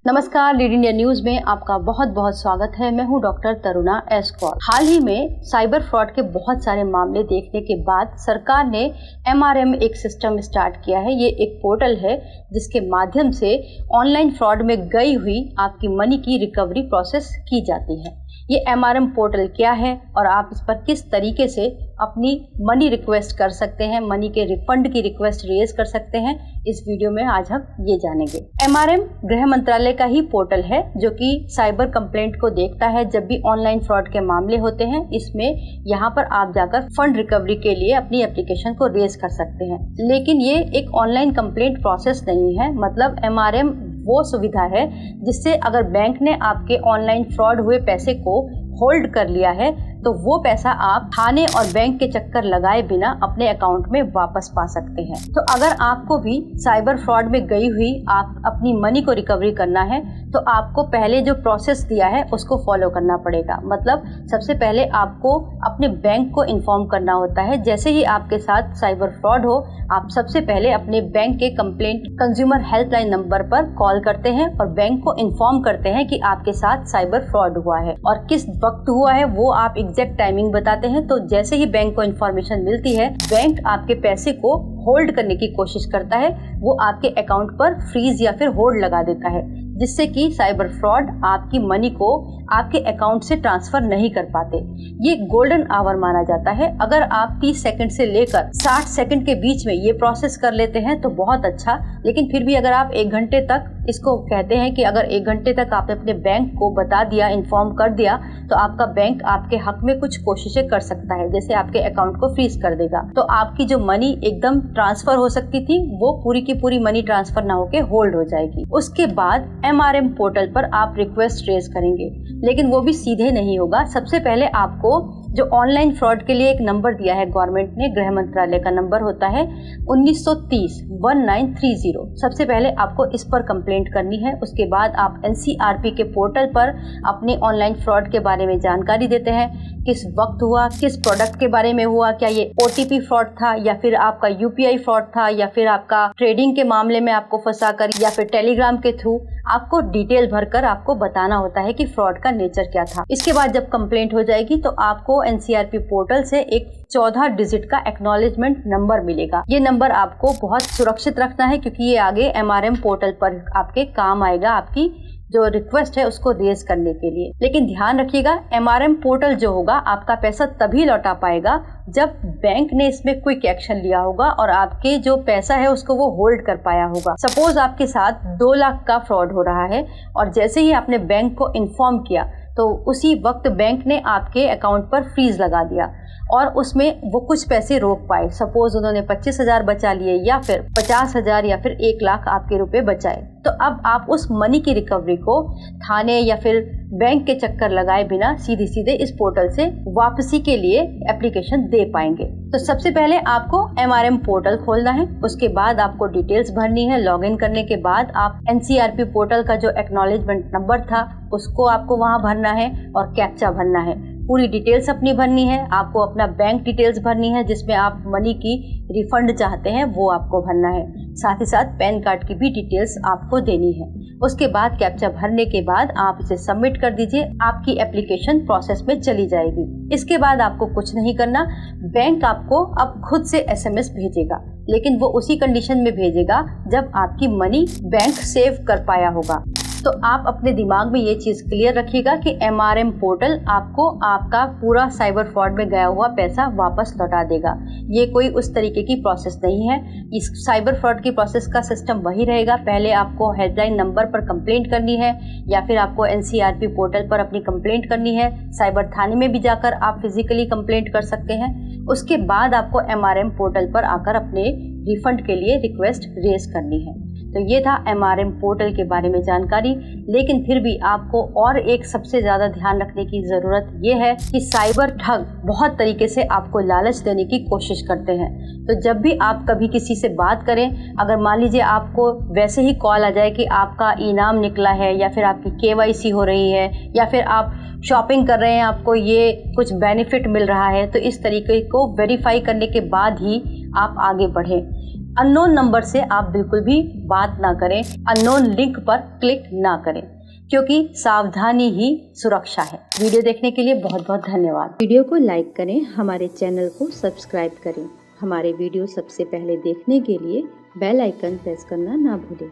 नमस्कार, lead India news में आपका बहुत बहुत स्वागत है। मैं हूं डॉक्टर तरुणा एस कौर। हाल ही में साइबर फ्रॉड के बहुत सारे मामले देखने के बाद सरकार ने MRM एक सिस्टम स्टार्ट किया है। ये एक पोर्टल है जिसके माध्यम से ऑनलाइन फ्रॉड में गई हुई आपकी मनी की रिकवरी प्रोसेस की जाती है। ये MRM पोर्टल क्या है और आप इस पर किस तरीके से अपनी मनी रिक्वेस्ट कर सकते हैं, मनी के रिफंड की रिक्वेस्ट रेज कर सकते हैं, इस वीडियो में आज हम ये जानेंगे। MRM गृह मंत्रालय का ही पोर्टल है जो कि साइबर कंप्लेंट को देखता है जब भी ऑनलाइन फ्रॉड के मामले होते हैं। इसमें यहाँ पर आप जाकर फंड रिकवरी के लिए अपनी एप्लीकेशन को रेज कर सकते हैं। लेकिन ये एक ऑनलाइन कंप्लेंट प्रोसेस नहीं है। मतलब MRM वो सुविधा है जिससे अगर बैंक ने आपके ऑनलाइन फ्रॉड हुए पैसे को होल्ड कर लिया है तो वो पैसा आप थाने और बैंक के चक्कर लगाए बिना अपने अकाउंट में वापस पा सकते हैं। तो अगर आपको भी साइबर फ्रॉड में गई हुई आप अपनी मनी को रिकवरी करना है तो आपको पहले जो प्रोसेस दिया है उसको फॉलो करना पड़ेगा। मतलब सबसे पहले आपको अपने बैंक को इन्फॉर्म करना होता है। जैसे ही आपके साथ साइबर फ्रॉड हो, आप सबसे पहले अपने बैंक के कंप्लेंट कंज्यूमर हेल्पलाइन नंबर पर कॉल करते हैं और बैंक को इन्फॉर्म करते हैं कि आपके साथ साइबर फ्रॉड हुआ है और किस वक्त हुआ है वो आप एग्जैक्ट टाइमिंग बताते हैं। तो जैसे ही बैंक को इन्फॉर्मेशन मिलती है, बैंक आपके पैसे को होल्ड करने की कोशिश करता है। वो आपके अकाउंट पर फ्रीज या फिर होल्ड लगा देता है जिससे कि साइबर फ्रॉड आपकी मनी को आपके अकाउंट से ट्रांसफर नहीं कर पाते। ये गोल्डन आवर माना जाता है। अगर आप 30 सेकंड से लेकर 60 सेकंड के बीच में ये प्रोसेस कर लेते हैं तो बहुत अच्छा। लेकिन फिर भी अगर आप 1 घंटे तक, इसको कहते हैं कि अगर 1 घंटे तक आपने अपने बैंक को बता दिया, इन्फॉर्म कर दिया, तो आपका बैंक आपके हक में कुछ कोशिशें कर सकता है। जैसे आपके अकाउंट को फ्रीज कर देगा तो आपकी जो मनी एकदम ट्रांसफर हो सकती थी वो पूरी की पूरी मनी ट्रांसफर ना होके होल्ड हो जाएगी। उसके बाद MRM पोर्टल पर आप रिक्वेस्ट रेज करेंगे, लेकिन वो भी सीधे नहीं होगा। सबसे पहले आपको जो ऑनलाइन फ्रॉड के लिए एक नंबर दिया है गवर्नमेंट ने, गृह मंत्रालय का नंबर होता है 1930-1930। सबसे पहले आपको इस पर कंप्लेंट करनी है। उसके बाद आप NCRP के पोर्टल पर अपने ऑनलाइन फ्रॉड के बारे में जानकारी देते हैं, किस वक्त हुआ, किस प्रोडक्ट के बारे में हुआ, क्या ये OTP फ्रॉड था या फिर आपका UPI फ्रॉड था या फिर आपका ट्रेडिंग के मामले में आपको फंसाकर या फिर टेलीग्राम के थ्रू आपको डिटेल भरकर आपको बताना होता है कि फ्रॉड का नेचर क्या था। इसके बाद जब कंप्लेंट हो जाएगी तो आपको NCRP पोर्टल से एक 14 डिजिट का एक्नॉलेजमेंट नंबर मिलेगा। ये नंबर आपको बहुत सुरक्षित रखना है क्योंकि ये आगे MRM पोर्टल पर आपके काम आएगा, आपकी जो रिक्वेस्ट है उसको रेज करने के लिए। लेकिन ध्यान रखिएगा, MRM पोर्टल जो होगा आपका पैसा तभी लौटा पाएगा जब बैंक ने इसमें क्विक एक्शन लिया होगा और आपके जो पैसा है उसको वो होल्ड कर पाया होगा। सपोज आपके साथ 2 लाख का फ्रॉड हो रहा है और जैसे ही आपने बैंक को इन्फॉर्म किया तो उसी वक्त बैंक ने आपके अकाउंट पर फ्रीज लगा दिया और उसमें वो कुछ पैसे रोक पाए। सपोज उन्होंने 25,000 बचा लिए या फिर 50,000 या फिर 1 लाख आपके रुपए बचाए। तो अब आप उस मनी की रिकवरी को थाने या फिर बैंक के चक्कर लगाए बिना सीधे सीधे इस पोर्टल से वापसी के लिए एप्लीकेशन दे पाएंगे। तो सबसे पहले आपको MRM पोर्टल खोलना है। उसके बाद आपको डिटेल्स भरनी है। लॉगिन करने के बाद आप NCRP पोर्टल का जो एक्नॉलेजमेंट नंबर था उसको आपको वहां भरना है और कैप्चा भरना है। पूरी डिटेल्स अपनी भरनी है। आपको अपना बैंक डिटेल्स भरनी है जिसमें आप मनी की रिफंड चाहते हैं वो आपको भरना है। साथ ही साथ पैन कार्ड की भी डिटेल्स आपको देनी है। उसके बाद कैप्चा भरने के बाद आप इसे सबमिट कर दीजिए। आपकी एप्लीकेशन प्रोसेस में चली जाएगी। इसके बाद आपको कुछ नहीं करना। बैंक आपको अब खुद से SMS भेजेगा, लेकिन वो उसी कंडीशन में भेजेगा जब आपकी मनी बैंक सेव कर पाया होगा। तो आप अपने दिमाग में ये चीज़ क्लियर रखिएगा कि MRM पोर्टल आपको आपका पूरा साइबर फ्रॉड में गया हुआ पैसा वापस लौटा देगा। ये कोई उस तरीके की प्रोसेस नहीं है। इस साइबर फ्रॉड की प्रोसेस का सिस्टम वही रहेगा। पहले आपको हेल्पलाइन नंबर पर कंप्लेंट करनी है या फिर आपको NCRP पोर्टल पर अपनी कंप्लेंट करनी है। साइबर थाने में भी जाकर आप फिजिकली कंप्लेंट कर सकते हैं। उसके बाद आपको MRM पोर्टल पर आकर अपने रिफंड के लिए रिक्वेस्ट रेज करनी है। तो ये था MRM पोर्टल के बारे में जानकारी। लेकिन फिर भी आपको और एक सबसे ज़्यादा ध्यान रखने की ज़रूरत ये है कि साइबर ठग बहुत तरीके से आपको लालच देने की कोशिश करते हैं। तो जब भी आप कभी किसी से बात करें, अगर मान लीजिए आपको वैसे ही कॉल आ जाए कि आपका इनाम निकला है या फिर आपकी KYC हो रही है या फिर आप शॉपिंग कर रहे हैं, आपको ये कुछ बेनिफिट मिल रहा है, तो इस तरीके को वेरीफाई करने के बाद ही आप आगे बढ़ें। अननोन नंबर से आप बिल्कुल भी बात ना करें, अननोन लिंक पर क्लिक ना करें, क्योंकि सावधानी ही सुरक्षा है। वीडियो देखने के लिए बहुत बहुत धन्यवाद। वीडियो को लाइक करें, हमारे चैनल को सब्सक्राइब करें। हमारे वीडियो सबसे पहले देखने के लिए बेल आइकन प्रेस करना ना भूलें।